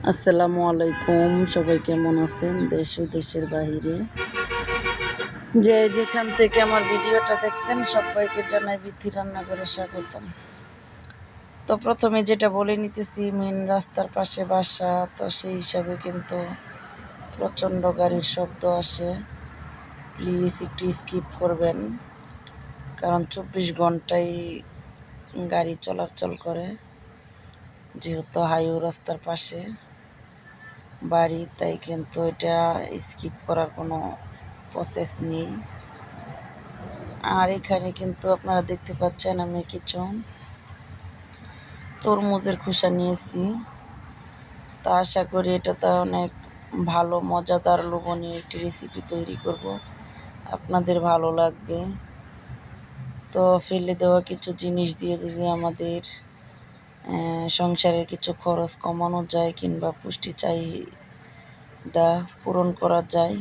আসসালামু আলাইকুম। সবাই কেমন আছেন দেশ ও দেশের বাহিরে যে যেখান থেকে আমার ভিডিওটা দেখছেন সবাইকে জানাই বিথি রান্নাঘরে স্বাগতম। তো প্রথমে যেটা বলে নিতেছি, মেন রাস্তার পাশে বাসা, তো সেই হিসাবে কিন্তু প্রচণ্ড গাড়ির শব্দ আসে। প্লিজ একটু স্কিপ করবেন, কারণ 24 ঘন্টাই গাড়ি চলাচল করে, যেহেতু হাইওয়ে রাস্তার পাশে বাড়ি, তাই কিন্তু এটা স্কিপ করার কোনো প্রসেস নেই। আর এখানে কিন্তু আপনারা দেখতে পাচ্ছেন আমি কিছু তরমুজের খোসা নিয়েছি। তা আশা করি এটাতে অনেক ভালো মজাদার লোভনীয় একটি রেসিপি তৈরি করব, আপনাদের ভালো লাগবে। তো ফেলে দেওয়া কিছু জিনিস দিয়ে যদি আমাদের সংসারের কিছু খরচ কমানো যায় কিংবা পুষ্টি চাহিদা পূরণ করা যায়,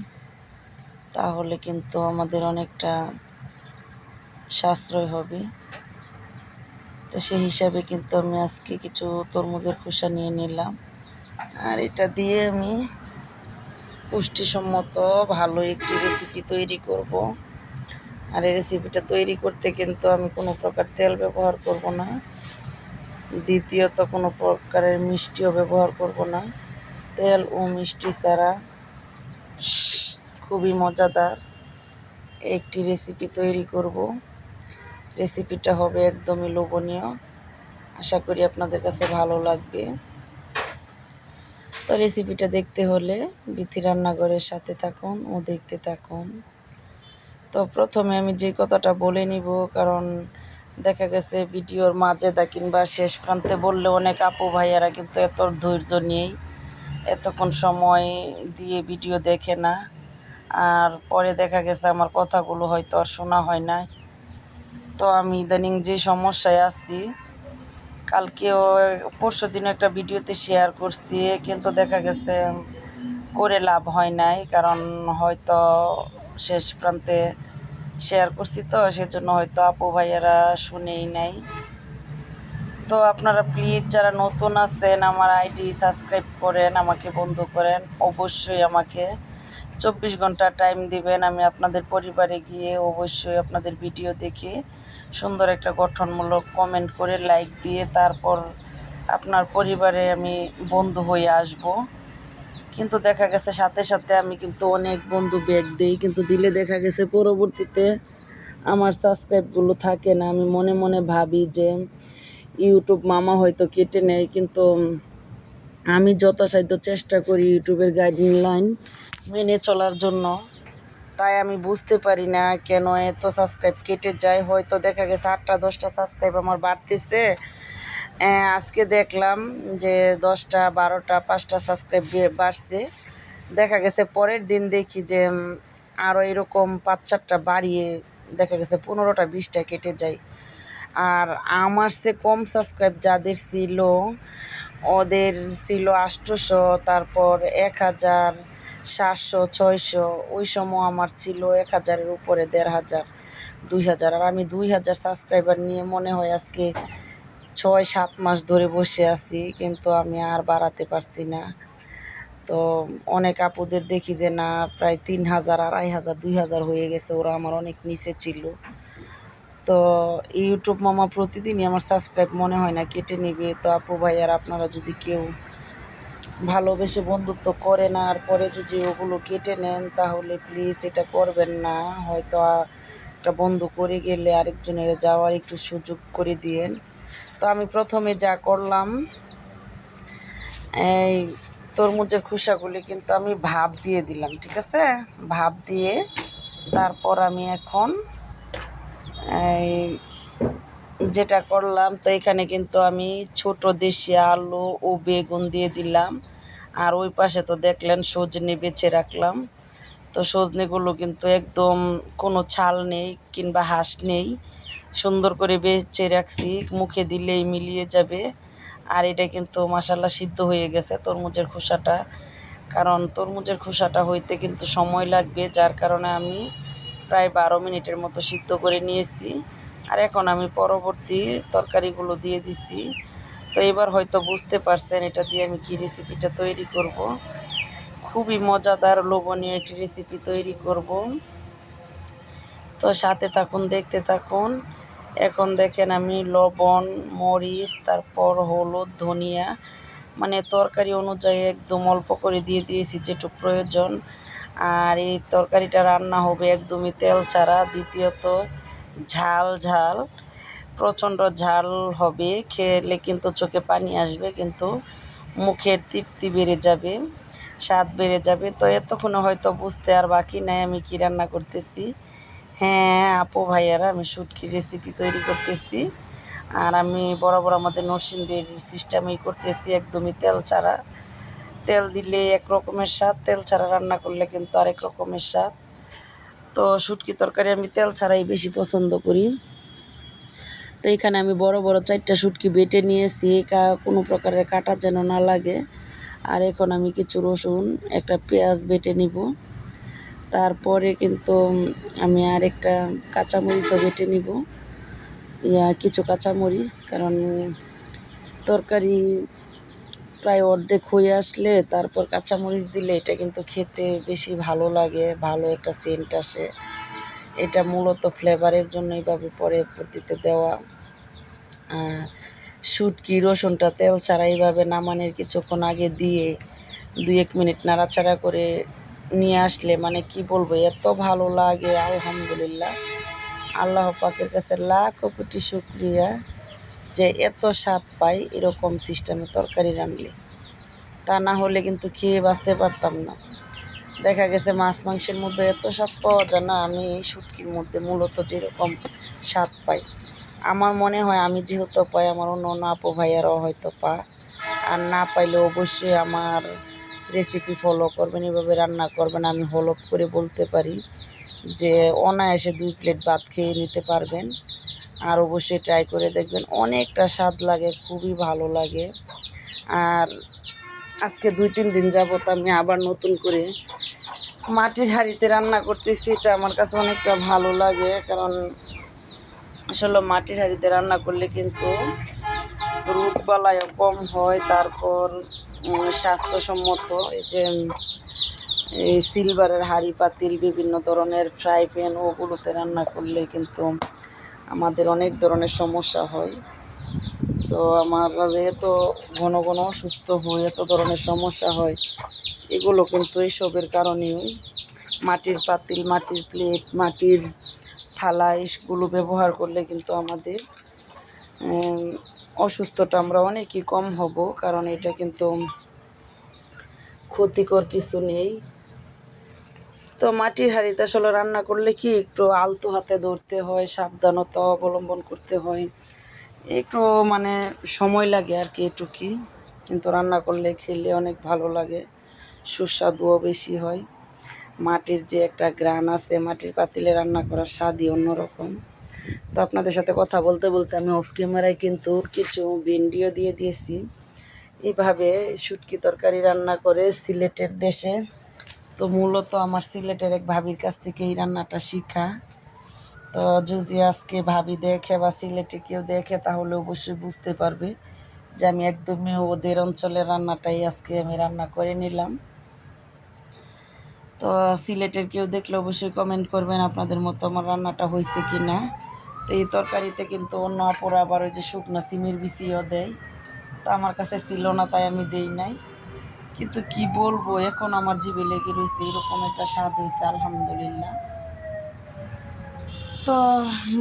তাহলে কিন্তু আমাদের অনেকটা সাশ্রয় হবে। তো সেই হিসাবে কিন্তু আমি আজকে কিছু তরমুজের খোসা নিয়ে নিলাম, আর এটা দিয়ে আমি পুষ্টিসম্মত ভালো একটি রেসিপি তৈরি করব। আর এই রেসিপিটা তৈরি করতে কিন্তু আমি কোনো প্রকার তেল ব্যবহার করব না, দ্বিতীয়ত কোনো প্রকারের মিষ্টিও ব্যবহার করব না। তেল ও মিষ্টি ছাড়া খুবই মজাদার একটি রেসিপি তৈরি করব। রেসিপিটা হবে একদমই লোভনীয়, আশা করি আপনাদের কাছে ভালো লাগবে। তো রেসিপিটা দেখতে হলে বিথি রান্নাঘরের সাথে থাকুন ও দেখতে থাকুন। তো প্রথমে আমি যে কথাটা বলে নিব, কারণ দেখা গেছে ভিডিওর মাঝে কিংবা শেষ প্রান্তে বললে অনেক আপু ভাইয়ারা কিন্তু এত ধৈর্য নেই, এতক্ষণ সময় দিয়ে ভিডিও দেখে না, আর পরে দেখা গেছে আমার কথাগুলো হয়তো আর শোনা হয় না। তো আমি ইদানিং যে সমস্যায় আছি, কালকেও পরশু দিন একটা ভিডিওতে শেয়ার করছি, কিন্তু দেখা গেছে করে লাভ হয় নাই, কারণ হয়তো শেষ প্রান্তে শেয়ার করছি, তো সেজন্য হয়তো আপু ভাইয়ারা শুনেই নাই। তো আপনারা প্লিজ যারা নতুন আছেন আমার আইডি সাবস্ক্রাইব করেন, আমাকে বন্ধু করেন, অবশ্যই আমাকে 24 ঘন্টা টাইম দিবেন। আমি আপনাদের পরিবারে গিয়ে অবশ্যই আপনাদের ভিডিও দেখে সুন্দর একটা গঠনমূলক কমেন্ট করে লাইক দিয়ে তারপর আপনার পরিবারে আমি বন্ধু হয়ে আসব। কিন্তু দেখা গেছে সাথে সাথে আমি কিন্তু অনেক বন্ধু ব্যাগ দিই, কিন্তু দিলে দেখা গেছে পরবর্তীতে আমার সাবস্ক্রাইবগুলো থাকে না। আমি মনে মনে ভাবি যে ইউটিউব মামা হয়তো কেটে নেয়, কিন্তু আমি যথাসাধ্য চেষ্টা করি ইউটিউবের গাইডলাইন মেনে চলার জন্য। তাই আমি বুঝতে পারি না কেন এত সাবস্ক্রাইব কেটে যায়। হয়তো দেখা গেছে 8টা-10টা সাবস্ক্রাইব আমার বাড়তেছে, আজকে দেখলাম যে 10টা 12টা 5টা সাবস্ক্রাইব বাড়ছে। দেখা গেছে পরের দিন দেখি যে আরও এরকম 5-4টা বাড়িয়ে দেখা গেছে 15টা 20টা কেটে যায়। আর আমার সে কম সাবস্ক্রাইব যাদের ছিল ওদের ছিল 800, তারপর 1000, 700, 600, ওই সময় আমার ছিল 1000-এর উপরে, 1500, 2000। আর আমি 2000 সাবস্ক্রাইবার নিয়ে মনে হয় আজকে 6-7 মাস ধরে বসে আছি, কিন্তু আমি আর বাড়াতে পারছি না। তো অনেক আপুদের দেখি যে না প্রায় 3000, 2500, 2000 হয়ে গেছে, ওরা আমার অনেক নিচে ছিল। তো ইউটিউব মামা প্রতিদিনই আমার সাবস্ক্রাইব মনে হয় না কেটে নেবে। তো আপু ভাইয়ার আপনারা যদি কেউ ভালোবেসে বন্ধুত্ব করেন আর পরে যদি ওগুলো কেটে নেন, তাহলে প্লিজ এটা করবেন না। হয়তো একটা বন্ধু করে গেলে আরেকজনের যাওয়ার একটু সুযোগ করে দিয়েন। তো আমি প্রথমে যা করলাম, এই তরমুজের খোসাগুলি কিন্তু আমি ভাপ দিয়ে দিলাম, ঠিক আছে? ভাপ দিয়ে তারপর আমি এখন এই যেটা করলাম, তো এখানে কিন্তু আমি ছোট দেশি আলু ও বেগুন দিয়ে দিলাম। আর ওই পাশে তো দেখলেন সজনে বেছে রাখলাম। তো সজনেগুলো কিন্তু একদম কোনো ছাল নেই কিংবা হাঁস নেই, সুন্দর করে বেছে রাখছি, মুখে দিলেই মিলিয়ে যাবে। আর এটা কিন্তু মাশাল্লাহ সিদ্ধ হয়ে গেছে তরমুজের খোসাটা, কারণ তরমুজের খোসাটা হইতে কিন্তু সময় লাগবে, যার কারণে আমি প্রায় 12 মিনিটের মতো সিদ্ধ করে নিয়েছি। আর এখন আমি পরবর্তী তরকারিগুলো দিয়ে দিছি। তো এবার হয়তো বুঝতে পারছেন এটা দিয়ে আমি কী রেসিপিটা তৈরি করব। খুবই মজাদার লোভনীয় একটি রেসিপি তৈরি করব। তো সাথে থাকুন, দেখতে থাকুন। এখন দেখেন আমি লবণ, মরিচ, তারপর হলুদ, ধনিয়া মানে তরকারি অনুযায়ী একদম অল্প করে দিয়ে দিয়েছি যেটুকু প্রয়োজন। আর এই তরকারিটা রান্না হবে একদমই তেল ছাড়া। দ্বিতীয়ত ঝাল ঝাল, প্রচণ্ড ঝাল হবে, খেলে কিন্তু চোখে পানি আসবে, কিন্তু মুখের তৃপ্তি বেড়ে যাবে, স্বাদ বেড়ে যাবে। তো এতক্ষণে হয়তো বুঝতে আর বাকি নাই আমি কি রান্না করতেছি। হ্যাঁ আপু ভাইয়ারা, আমি শুটকির রেসিপি তৈরি করতেছি। আর আমি বরাবর আমাদের নরসিংদীর সিস্টেমেই করতেছি, একদমই তেল ছাড়া। তেল দিলে এক রকমের স্বাদ, তেল ছাড়া রান্না করলে কিন্তু আরেক রকমের স্বাদ। তো শুটকি তরকারি আমি তেল ছাড়াই বেশি পছন্দ করি। তো এখানে আমি বড় বড় 4টা শুটকি বেটে নিয়েছি, কোনো প্রকারের কাটা যেন না লাগে। আর এখন আমি কিছু রসুন, একটা পেঁয়াজ বেটে নিব। তারপরে কিন্তু আমি আর একটা কাঁচামরিচও বেটে নিব, কিছু কাঁচামরিচ, কারণ তরকারি প্রায় অর্ধেক হয়ে আসলে তারপর কাঁচামরিচ দিলে এটা কিন্তু খেতে বেশি ভালো লাগে, ভালো একটা সেন্ট আসে। এটা মূলত ফ্লেভারের জন্য এইভাবে পরবর্তীতে দেওয়া। শুটকি রসুনটা তেল ছাড়া এইভাবে নামানোর কিছুক্ষণ আগে দিয়ে 2-1 মিনিট নাড়াচাড়া করে নিয়ে আসলে মানে কি বলবো, এত ভালো লাগে। আলহামদুলিল্লাহ, আল্লাহ পাকের কাছে লাখ কোটি শুকরিয়া যে এত স্বাদ পাই এরকম সিস্টেমে তরকারি রানলে। তা না হলে কিন্তু খেয়ে বাঁচতে পারতাম না। দেখা গেছে মাছ মাংসের মধ্যে এত স্বাদ পাওয়া যায় না, আমি এই শুটকির মধ্যে মূলত যেরকম স্বাদ পাই, আমার মনে হয় আমি যেহেতু পাই আমার অন্য অন্য আপু ভাইয়ারাও হয়তো পায়। আর না পাইলে অবশ্যই আমার রেসিপি ফলো করবেন, এভাবে রান্না করবেন। আমি হলপ করে বলতে পারি যে অনায়াসে 2 প্লেট ভাত খেয়ে নিতে পারবেন। আর অবশ্যই ট্রাই করে দেখবেন, অনেকটা স্বাদ লাগে, খুবই ভালো লাগে। আর আজকে 2-3 দিন যাবত আমি আবার নতুন করে মাটির হাঁড়িতে রান্না করতেছি। এটা আমার কাছে অনেকটা ভালো লাগে, কারণ আসলে মাটির হাঁড়িতে রান্না করলে কিন্তু রোগবালাইও কম হয়। তারপর স্বাস্থ্যসম্মত এই যে এই সিলভারের হাঁড়ি পাতিল, বিভিন্ন ধরনের ফ্রাই প্যান, ওগুলোতে রান্না করলে কিন্তু আমাদের অনেক ধরনের সমস্যা হয়। তো আমার এত ঘন ঘন অসুস্থ হয়ে এত ধরনের সমস্যা হয়, এগুলো কিন্তু এইসবের কারণেই। মাটির পাতিল, মাটির প্লেট, মাটির থালা এগুলো ব্যবহার করলে কিন্তু আমাদের অসুস্থতা আমরা অনেকই কম হব, কারণ এটা কিন্তু ক্ষতিকর কিছু নেই। তো মাটির হাঁড়িতে আসলে রান্না করলে কি একটু আলতো হাতে ধরতে হয়, সাবধানতা অবলম্বন করতে হয়, একটু মানে সময় লাগে আর কি এটুকুই। কিন্তু রান্না করলে খেলে অনেক ভালো লাগে, সুস্বাদুও বেশি হয়। মাটির যে একটা ঘ্রাণ আছে, মাটির পাতিলে রান্না করার স্বাদই অন্যরকম। তো আপনাদের সাথে কথা বলতে বলতে আমি অফ ক্যামেরায় কিন্তু কিছু ভিডিও দিয়ে দিয়েছি এইভাবে শুটকি তরকারি রান্না করে সিলেটের দেশে। তো মূলত আমার সিলেটের এক ভাবির কাছ থেকে এই রান্নাটা শিখা। তো যদি আজকে ভাবি দেখে বা সিলেটে কেউ দেখে তাহলে অবশ্যই বুঝতে পারবে যে আমি একদমই ওদের অঞ্চলের রান্নাটাই আজকে আমি রান্না করে নিলাম। তো সিলেটের কেউ দেখলে অবশ্যই কমেন্ট করবেন আপনাদের মতো আমার রান্নাটা হয়েছে কি না। তো এই তরকারিতে কিন্তু অন্য অপরা আবার ওই যে শুকনা সিমের বিচিও দেয়, তো আমার কাছে ছিল না তাই আমি দেই নাই। কিন্তু কি বলবো, এখন আমার জিভে লেগে রয়েছে, এরকম একটা স্বাদ হয়েছে আলহামদুলিল্লাহ। তো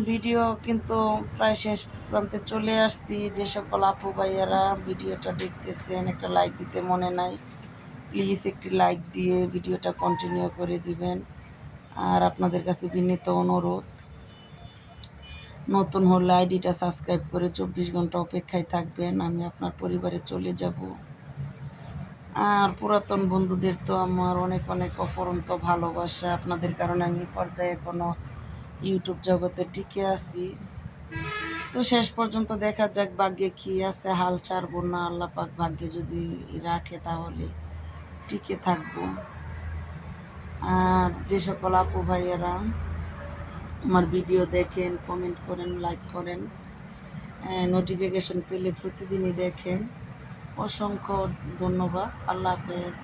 ভিডিও কিন্তু প্রায় শেষ প্রান্তে চলে আসছি। যে সকল আপু ভাইয়ারা ভিডিওটা দেখতেছেন একটা লাইক দিতে মনে নাই, প্লিজ একটি লাইক দিয়ে ভিডিওটা কন্টিনিউ করে দিবেন। আর আপনাদের কাছে বিনীত অনুরোধ, নতুন হলে আইডিটা সাবস্ক্রাইব করে 24 ঘন্টা অপেক্ষায় থাকবেন, আমি আপনার পরিবারে চলে যাব। আর পুরাতন বন্ধুদের তো আমার অনেক অনেক অপরন্ত ভালোবাসা, আপনাদের কারণে আমি পর্যায়ে কোনো ইউটিউব জগতে টিকে আছি। তো শেষ পর্যন্ত দেখা যাক ভাগ্যে কী আছে, হাল ছাড়বো না। আল্লাহ পাক ভাগ্যে যদি রাখে তাহলে টিকে থাকবো। আর যে সকল আপু ভাইয়েরা আমার ভিডিও দেখেন, কমেন্ট করেন, লাইক করেন, নোটিফিকেশন পেলে প্রতিদিনই দেখেন। অসংখ্য ধন্যবাদ। আল্লাহ হাফেজ।